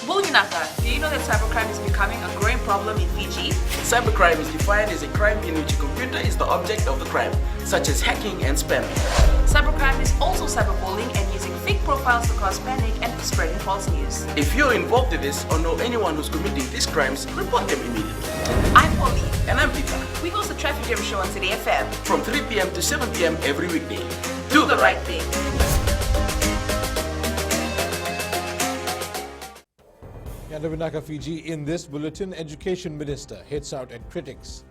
Bulinaka, do you know that cybercrime is becoming a growing problem in Fiji? Cybercrime is defined as a crime in which a computer is the object of the crime, such as hacking and spamming. Cybercrime is also cyberbullying and using fake profiles to cause panic and spreading false news. If you're involved in this or know anyone who's committing these crimes, report them immediately. I'm Polly. And I'm Peter. We host the Traffic Jam Show on City FM. From 3 p.m. to 7 p.m. every weekday. Do the right thing. Yandavinaka, Fiji. In this bulletin, Education Minister hits out at critics.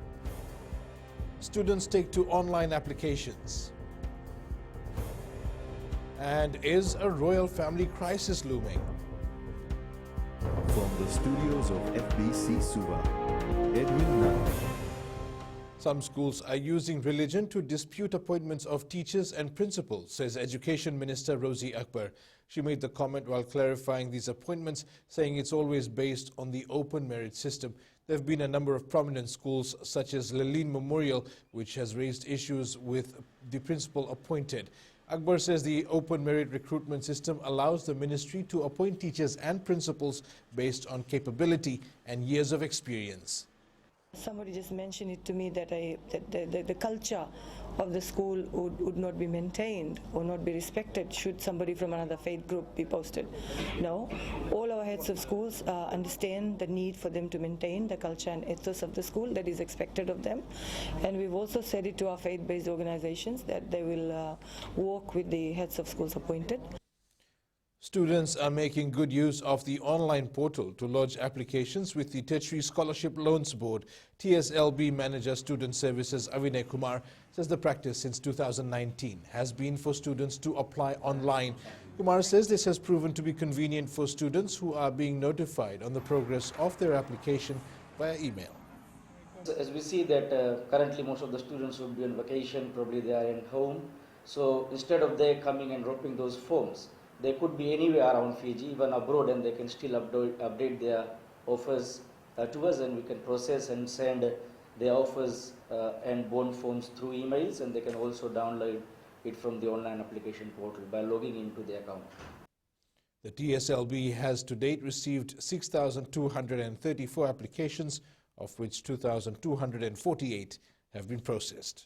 Students take to online applications. And is a royal family crisis looming? From the studios of FBC Suva, Edwin Nang. Some schools are using religion to dispute appointments of teachers and principals, says Education Minister Rosie Akbar. She made the comment while clarifying these appointments, saying it's always based on the open merit system. There have been a number of prominent schools, such as Laleen Memorial, which has raised issues with the principal appointed. Akbar says the open merit recruitment system allows the ministry to appoint teachers and principals based on capability and years of experience. Somebody just mentioned it to me that the culture of the school would not be maintained or not be respected should somebody from another faith group be posted. No, all our heads of schools understand the need for them to maintain the culture and ethos of the school that is expected of them. And we've also said it to our faith-based organizations that they will work with the heads of schools appointed. Students are making good use of the online portal to lodge applications with the Tertiary Scholarship Loans Board. TSLB Manager Student Services Avinay Kumar says the practice since 2019 has been for students to apply online. Kumar says this has proven to be convenient for students who are being notified on the progress of their application via email. As we see that currently most of the students would be on vacation, probably they are at home. So instead of they coming and dropping those forms, they could be anywhere around Fiji, even abroad, and they can still update their offers to us, and we can process and send their offers and bond forms through emails, and they can also download it from the online application portal by logging into the account. The TSLB has to date received 6,234 applications, of which 2,248 have been processed.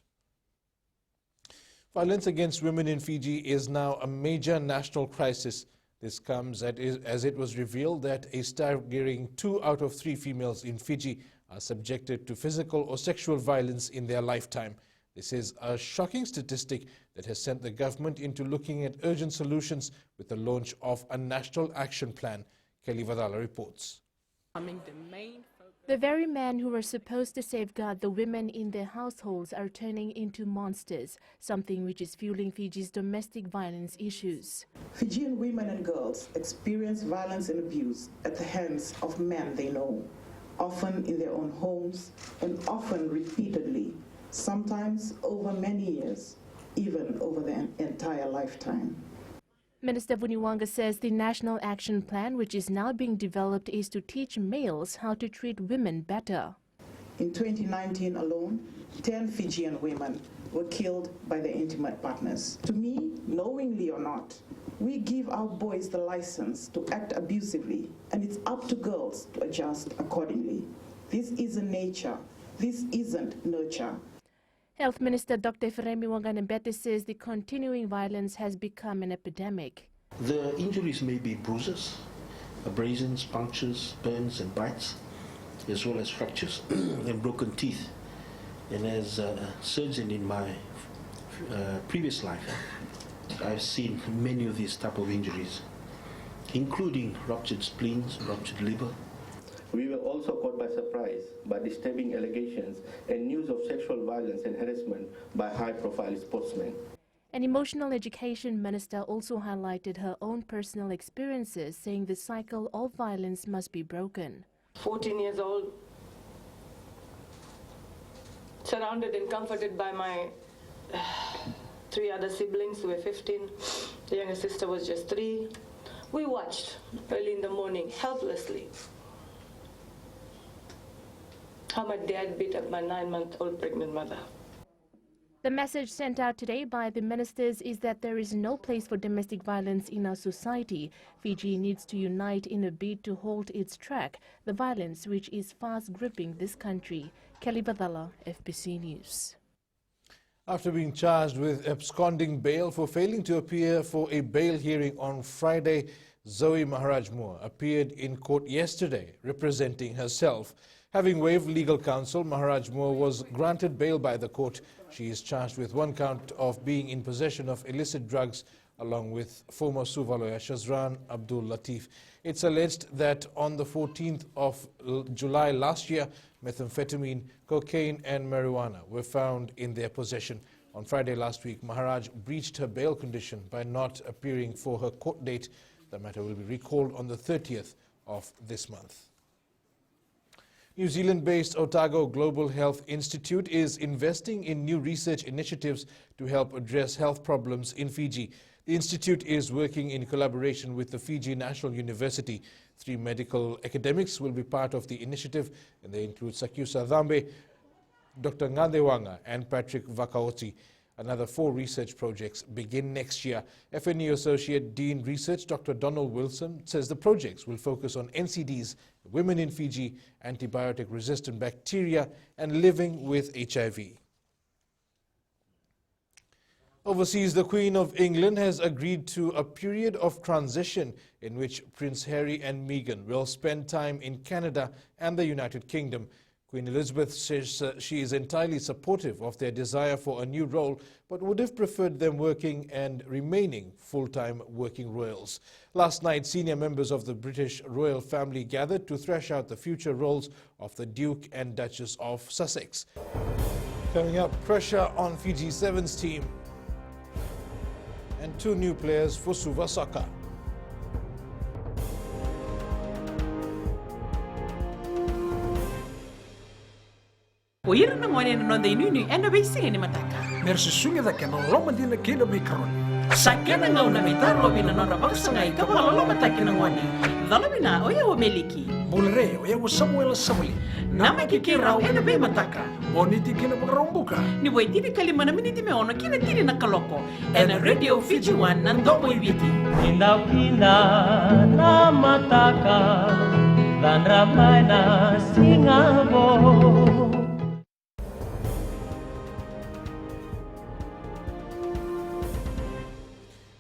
Violence against women in Fiji is now a major national crisis. This comes as it was revealed that a staggering 2 out of 3 females in Fiji are subjected to physical or sexual violence in their lifetime. This is a shocking statistic that has sent the government into looking at urgent solutions with the launch of a national action plan. Kelly Vadala reports. The very men who were supposed to safeguard the women in their households are turning into monsters, something which is fueling Fiji's domestic violence issues. Fijian women and girls experience violence and abuse at the hands of men they know, often in their own homes and often repeatedly, sometimes over many years, even over their entire lifetime. Minister Vuniwanga says the National Action Plan, which is now being developed, is to teach males how to treat women better. In 2019 alone, 10 Fijian women were killed by their intimate partners. To me, knowingly or not, we give our boys the license to act abusively, and it's up to girls to adjust accordingly. This isn't nature. This isn't nurture. Health Minister Dr. Feremi Wanganembete says the continuing violence has become an epidemic. The injuries may be bruises, abrasions, punctures, burns and bites, as well as fractures and broken teeth. And as a surgeon in my previous life, I've seen many of these type of injuries, including ruptured spleens, ruptured liver. We were also caught by surprise by disturbing allegations and news of sexual violence and harassment by high-profile sportsmen. An emotional education minister also highlighted her own personal experiences, saying the cycle of violence must be broken. 14 years old, surrounded and comforted by my 3 other siblings who were 15. The younger sister was just 3. We watched early in the morning, helplessly, how my dad beat up my 9-month-old pregnant mother. The message sent out today by the ministers is that there is no place for domestic violence in our society. Fiji needs to unite in a bid to halt its track, the violence which is fast gripping this country. Kelly Badala, FBC News. After being charged with absconding bail for failing to appear for a bail hearing on Friday, Zoe Maharaj-Moore appeared in court yesterday representing herself. Having waived legal counsel, Maharaj-Moore was granted bail by the court. She is charged with one count of being in possession of illicit drugs along with former Suva lawyer Shazran Abdul Latif. It's alleged that on the 14th of July last year, methamphetamine, cocaine and marijuana were found in their possession. On Friday last week, Maharaj breached her bail condition by not appearing for her court date. The matter will be recalled on the 30th of this month. New Zealand-based OTAGO Global Health Institute is investing in new research initiatives to help address health problems in Fiji. The institute is working in collaboration with the Fiji National University. 3 medical academics will be part of the initiative, and they include Sakyusa Dhambe, Dr. Ngandewanga and Patrick Vakaoti. Another 4 research projects begin next year. FNU Associate Dean Research Dr. Donald Wilson says the projects will focus on NCDs, women in Fiji, antibiotic-resistant bacteria, and living with HIV. Overseas, the Queen of England has agreed to a period of transition in which Prince Harry and Meghan will spend time in Canada and the United Kingdom. Queen Elizabeth says she is entirely supportive of their desire for a new role, but would have preferred them working and remaining full-time working royals. Last night, senior members of the British royal family gathered to thrash out the future roles of the Duke and Duchess of Sussex. Coming up, pressure on Fiji Sevens team and 2 new players for Suva Soccer. Oira na ngone no de nunu ena be sing ni mataka. Mersi sunga da kena loma dina kena be karon. Sakena ngau na mitaro bina no na baksa ngai ka wala loma taki na ngone. Dalo bina oya o meliki. Bulre oya o Samuel Samuli. Nama ki rau ena be mataka. Moniti kena rombuka. Ni wai tini kalima na miniti me ono kina tini na kaloko. Ena Radio Fiji One na ndomo ibiti. Pinda pinda na mataka. Dan ramai na singabo.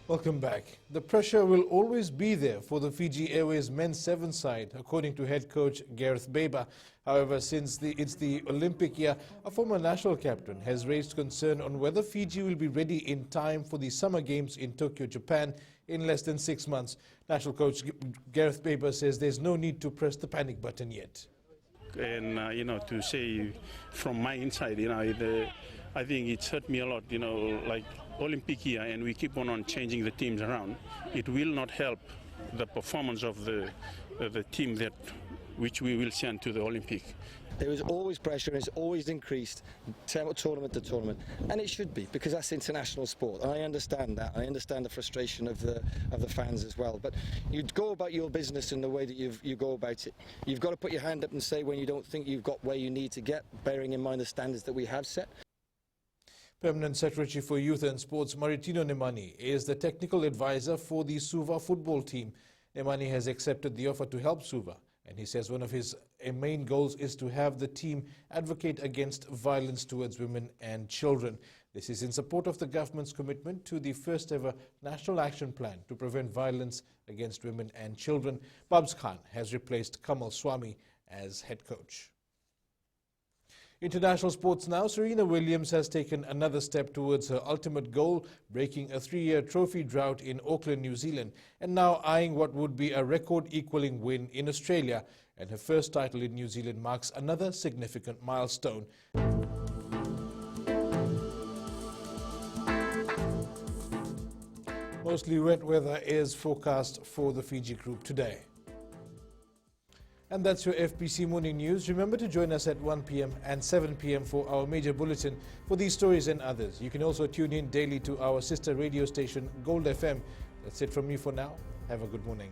Welcome back. The pressure will always be there for the Fiji Airways men's 7 side, according to head coach Gareth Baber. However, since it's the Olympic year, a former national captain has raised concern on whether Fiji will be ready in time for the Summer Games in Tokyo, Japan in less than 6 months. National coach Gareth Baber says there's no need to press the panic button yet. And, to say from my inside, I think it's hurt me a lot, like Olympic year, and we keep on changing the teams around. It will not help the performance of the team which we will send to the Olympic. There is always pressure, and it's always increased tournament to tournament, and it should be, because that's international sport. And I understand that. I understand the frustration of the fans as well. But you go about your business in the way that you go about it. You've got to put your hand up and say when you don't think you've got where you need to get, bearing in mind the standards that we have set. Permanent Secretary for Youth and Sports Maritino Nemani is the technical advisor for the Suva football team. Nemani has accepted the offer to help Suva, and he says one of his main goals is to have the team advocate against violence towards women and children. This is in support of the government's commitment to the first ever National Action Plan to prevent violence against women and children. Babs Khan has replaced Kamal Swami as head coach. International sports now. Serena Williams has taken another step towards her ultimate goal, breaking a 3-year trophy drought in Auckland, New Zealand, and now eyeing what would be a record-equaling win in Australia. And her first title in New Zealand marks another significant milestone. Mostly wet weather is forecast for the Fiji group today. And that's your FBC Morning News. Remember to join us at 1 p.m. and 7 p.m. for our major bulletin for these stories and others. You can also tune in daily to our sister radio station, Gold FM. That's it from me for now. Have a good morning.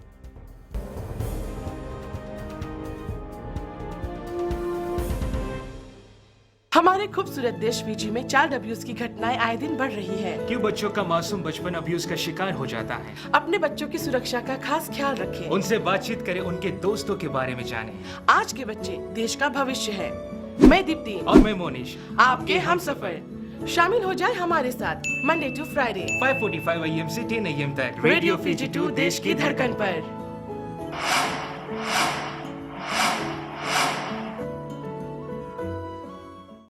हमारे खूबसूरत देश Fiji में child abuse की घटनाएं आए दिन बढ़ रही है। क्यों बच्चों का मासूम बचपन अब्यूज का शिकार हो जाता है? अपने बच्चों की सुरक्षा का खास ख्याल रखें। उनसे बातचीत करें, उनके दोस्तों के बारे में जानें। आज के बच्चे देश का भविष्य है। मैं दीप्ति और मैं मोनिश, आपके हमसफर। शामिल हो जाए हमारे साथ मंडे टू फ्राइडे 5:45 AM से 10 AM तक रेडियो फिजी 2 देश की धड़कन पर।